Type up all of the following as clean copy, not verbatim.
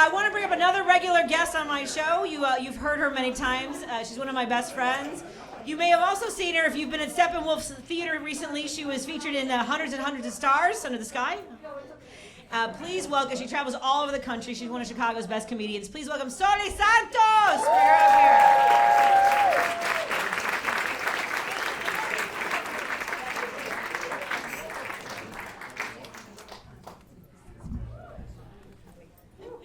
I want to bring up another regular guest on my show. You've heard her many times. She's one of my best friends. You may have also seen her if you've been at Steppenwolf's Theater recently. She was featured in Hundreds and Hundreds of Stars Under the Sky. Please welcome, she travels all over the country. She's one of Chicago's best comedians. Please welcome Soli Santos! Bring her up here.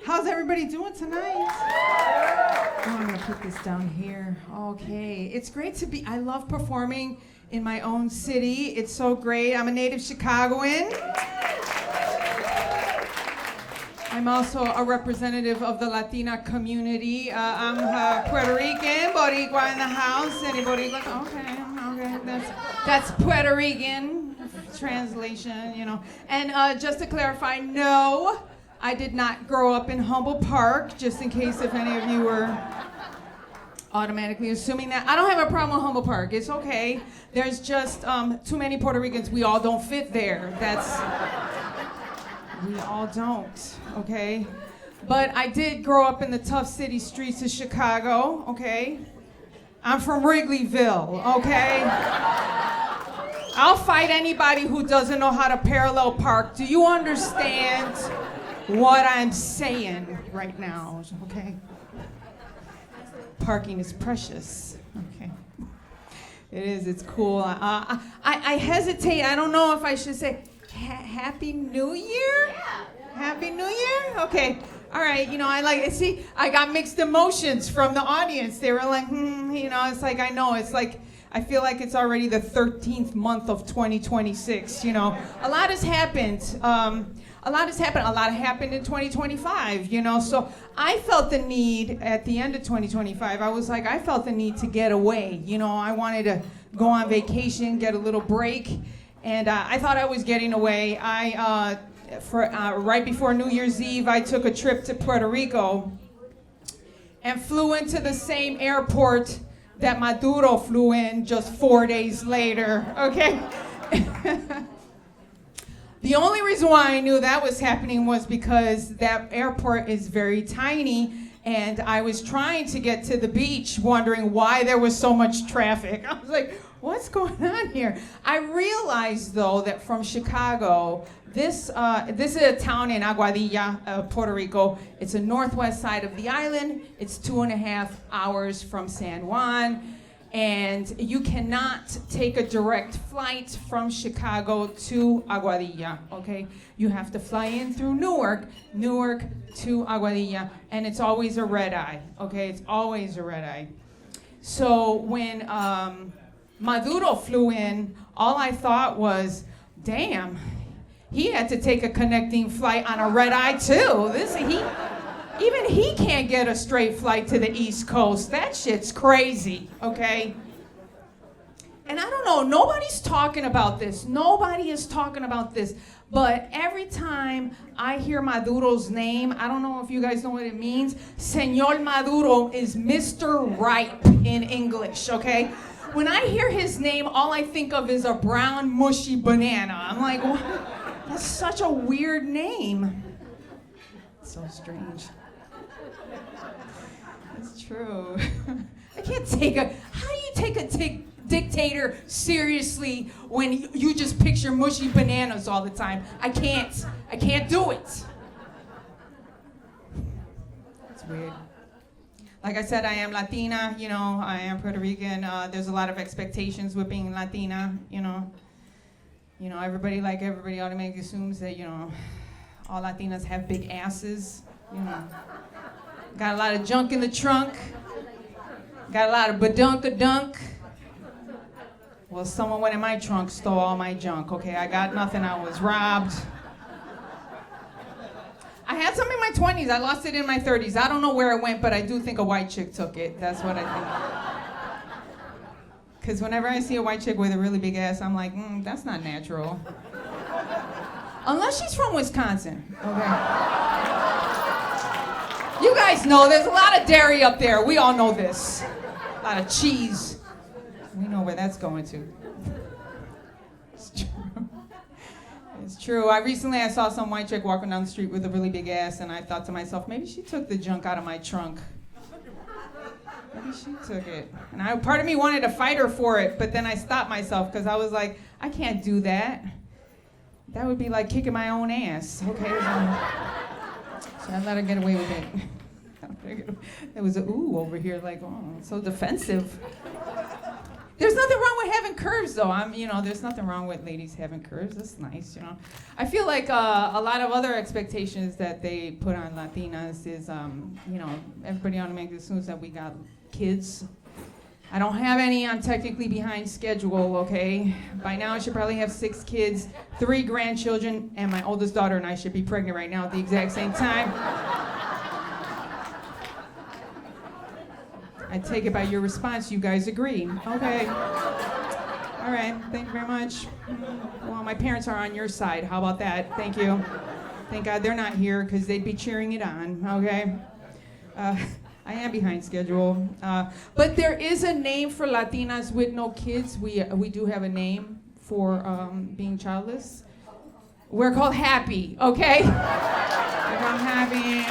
How's everybody doing tonight? Oh, I'm gonna put this down here. Okay, it's great to be, I love performing in my own city. It's so great. I'm a native Chicagoan. I'm also a representative of the Latina community. I'm Puerto Rican, Boricua in the house. Any Boricua? Okay, that's Puerto Rican translation, you know. And just to clarify, no, I did not grow up in Humboldt Park, just in case if any of you were automatically assuming that. I don't have a problem with Humboldt Park. It's okay. There's just too many Puerto Ricans. We all don't fit there. We all don't, okay? But I did grow up in the tough city streets of Chicago, okay? I'm from Wrigleyville, okay? I'll fight anybody who doesn't know how to parallel park. Do you understand what I'm saying right now, okay? Parking is precious, okay? It is, it's cool. I hesitate, I don't know if I should say Happy New Year? Yeah. Happy New Year? Okay, all right, you know, I got mixed emotions from the audience. They were like, you know, it's like, I know, it's like, I feel like it's already the 13th month of 2026, you know. A lot has happened. A lot happened in 2025, you know, so I felt the need at the end of 2025, I felt the need to get away, you know, I wanted to go on vacation, get a little break, and I thought I was getting away. Right before New Year's Eve, I took a trip to Puerto Rico and flew into the same airport that Maduro flew in just 4 days later, okay? The only reason why I knew that was happening was because that airport is very tiny, and I was trying to get to the beach wondering why there was so much traffic. I was like, what's going on here? I realized, though, that from Chicago, this is a town in Aguadilla, Puerto Rico. It's the northwest side of the island. It's 2.5 hours from San Juan. And you cannot take a direct flight from Chicago to Aguadilla, okay? You have to fly in through Newark to Aguadilla, and it's always a red eye, okay? It's always a red eye. So when Maduro flew in, all I thought was, damn, he had to take a connecting flight on a red eye too. Even he can't get a straight flight to the East Coast. That shit's crazy, okay? And I don't know, nobody's talking about this. Nobody is talking about this. But every time I hear Maduro's name, I don't know if you guys know what it means. Señor Maduro is Mr. Ripe in English, okay? When I hear his name, all I think of is a brown, mushy banana. I'm like, what? That's such a weird name. It's so strange. It's true. How do you take a dictator seriously when you just picture mushy bananas all the time? I can't do it. It's weird. Like I said, I am Latina, you know, I am Puerto Rican. There's a lot of expectations with being Latina, you know. You know, everybody automatically assumes that, you know, all Latinas have big asses, you know. Got a lot of junk in the trunk. Got a lot of badunk-a-dunk. Well, someone went in my trunk, stole all my junk, okay? I got nothing, I was robbed. I had some in my 20s, I lost it in my 30s. I don't know where it went, but I do think a white chick took it. That's what I think. Because whenever I see a white chick with a really big ass, I'm like, that's not natural. Unless she's from Wisconsin, okay? You guys know there's a lot of dairy up there. We all know this. A lot of cheese. We know where that's going to. It's true. It's true. I saw some white chick walking down the street with a really big ass, and I thought to myself, maybe she took the junk out of my trunk. Maybe she took it. And part of me wanted to fight her for it, but then I stopped myself because I was like, I can't do that. That would be like kicking my own ass. Okay. So I let her get away with it. There was a ooh over here, like, oh, so defensive. There's nothing wrong with having curves, though. There's nothing wrong with ladies having curves. That's nice, I feel like a lot of other expectations that they put on Latinas is, everybody ought to make as soon as that we got kids. I don't have any. I'm technically behind schedule, okay? By now, I should probably have 6 kids, 3 grandchildren, and my oldest daughter and I should be pregnant right now at the exact same time. I take it by your response, you guys agree. Okay. All right, thank you very much. Well, my parents are on your side. How about that? Thank you. Thank God they're not here because they'd be cheering it on, okay? I am behind schedule. But there is a name for Latinas with no kids. We do have a name for being childless. We're called happy, okay? We're called happy.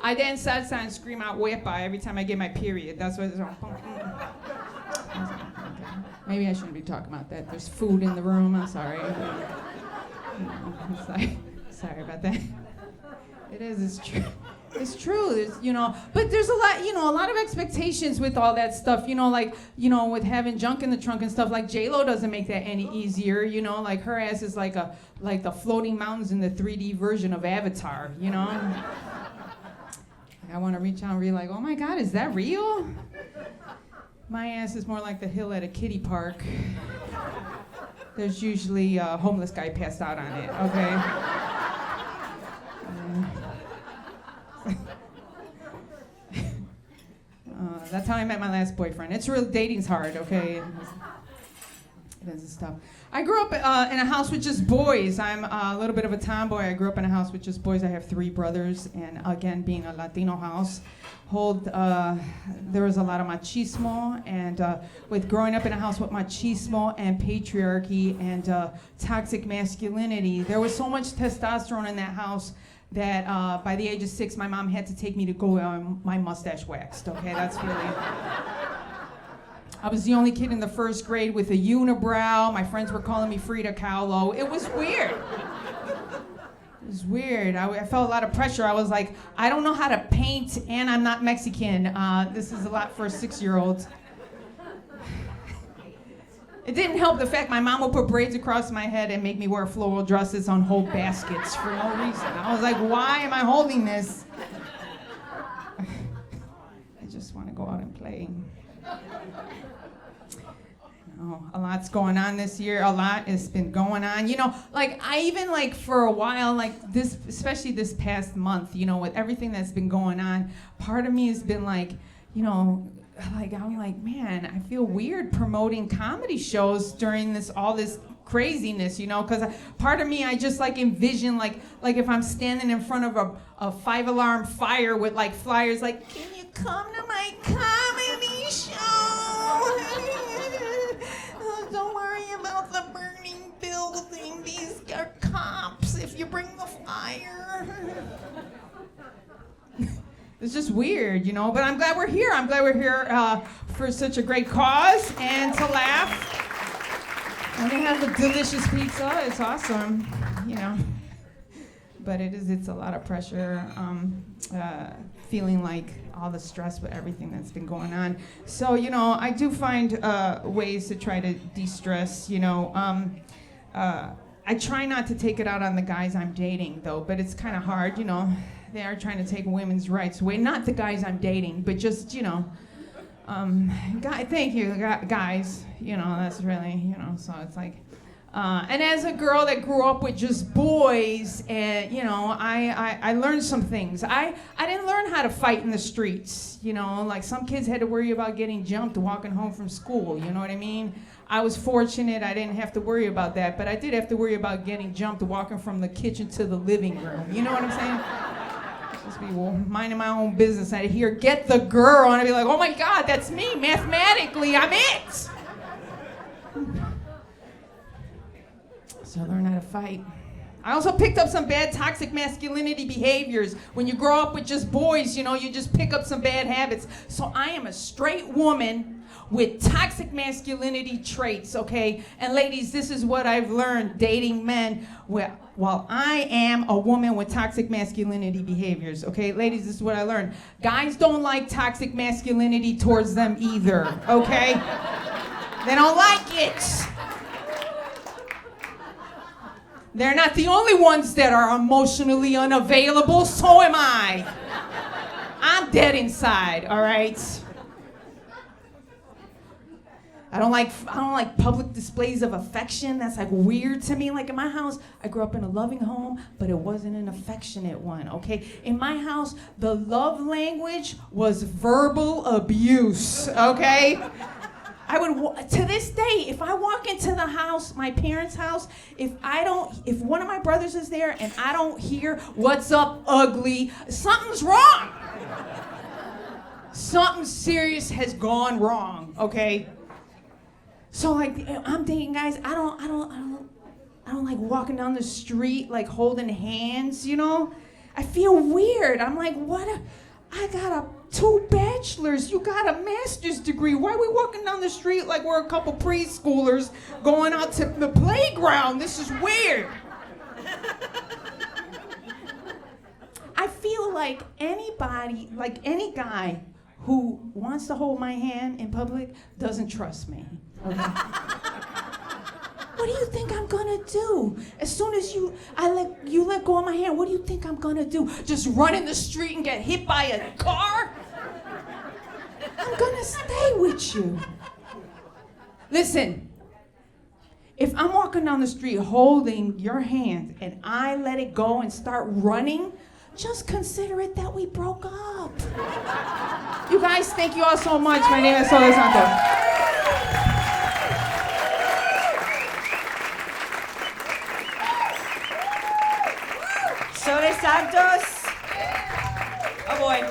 I dance salsa and scream out huepa every time I get my period. That's what it's on. Maybe I shouldn't be talking about that. There's food in the room. I'm sorry. Sorry about that. It is. It's true. It's true. But there's a lot of expectations with all that stuff. With having junk in the trunk and stuff. Like J-Lo doesn't make that any easier. Like her ass is like the floating mountains in the 3D version of Avatar. I want to reach out and be like, oh my God, is that real? My ass is more like the hill at a kiddie park. There's usually a homeless guy passed out on it, okay? That's how I met my last boyfriend. Dating's hard, okay? It is tough. I grew up in a house with just boys. I'm a little bit of a tomboy. I grew up in a house with just boys. I have 3 brothers, and again, being a Latino house, there was a lot of machismo, and with growing up in a house with machismo and patriarchy and toxic masculinity, there was so much testosterone in that house that by the age of 6, my mom had to take me to go my mustache waxed. Okay, that's really. I was the only kid in the 1st grade with a unibrow. My friends were calling me Frida Kahlo. It was weird. It was weird. I felt a lot of pressure. I was like, I don't know how to paint, and I'm not Mexican. This is a lot for a 6-year-old. It didn't help the fact my mom would put braids across my head and make me wear floral dresses on whole baskets for no reason. I was like, why am I holding this? I just want to go out and play. A lot's going on this year. A lot has been going on. I even for a while, especially this past month, with everything that's been going on, part of me has been I'm like, man, I feel weird promoting comedy shows during all this craziness, because part of me, I just envision like if I'm standing in front of a 5-alarm fire with flyers can you come to my comedy show? Don't worry about the burning building. These are cops if you bring the fire. It's just weird, but I'm glad we're here. I'm glad we're here for such a great cause and to laugh. And they have a delicious pizza. It's awesome, But it's a lot of pressure, feeling like all the stress with everything that's been going on. So, I do find ways to try to de-stress, I try not to take it out on the guys I'm dating, though, but it's kind of hard, They are trying to take women's rights away. Not the guys I'm dating, but just, thank you, guys. That's really, so it's like, and as a girl that grew up with just boys, and I learned some things. I didn't learn how to fight in the streets. Some kids had to worry about getting jumped walking home from school. You know what I mean? I was fortunate I didn't have to worry about that, but I did have to worry about getting jumped walking from the kitchen to the living room. You know what I'm saying? Just be minding my own business. I'd hear, get the girl, and I'd be like, oh my God, that's me. Mathematically, I'm it. So I learned how to fight. I also picked up some bad toxic masculinity behaviors. When you grow up with just boys, you just pick up some bad habits. So I am a straight woman with toxic masculinity traits, okay? And ladies, this is what I've learned dating men. While I am a woman with toxic masculinity behaviors, okay? Ladies, this is what I learned. Guys don't like toxic masculinity towards them either, okay? They don't like it. They're not the only ones that are emotionally unavailable, so am I. I'm dead inside, all right? I don't like public displays of affection. That's like weird to me. Like in my house, I grew up in a loving home, but it wasn't an affectionate one, okay? In my house, the love language was verbal abuse, okay? I would, to this day, if I walk into the house, my parents' house, if one of my brothers is there and I don't hear, what's up, ugly, something's wrong. Something serious has gone wrong, okay? So like, I'm dating guys, I don't like walking down the street like holding hands, I feel weird. I'm like, I got 2 bachelors, you got a master's degree. Why are we walking down the street like we're a couple preschoolers going out to the playground? This is weird. I feel like any guy who wants to hold my hand in public doesn't trust me. Okay? What do you think I'm gonna do? As soon as you let go of my hand, what do you think I'm gonna do? Just run in the street and get hit by a car? I'm gonna stay with you. Listen, if I'm walking down the street holding your hand and I let it go and start running, just consider it that we broke up. You guys, thank you all so much. My name is Soli Santos. Soli Santos. Oh boy.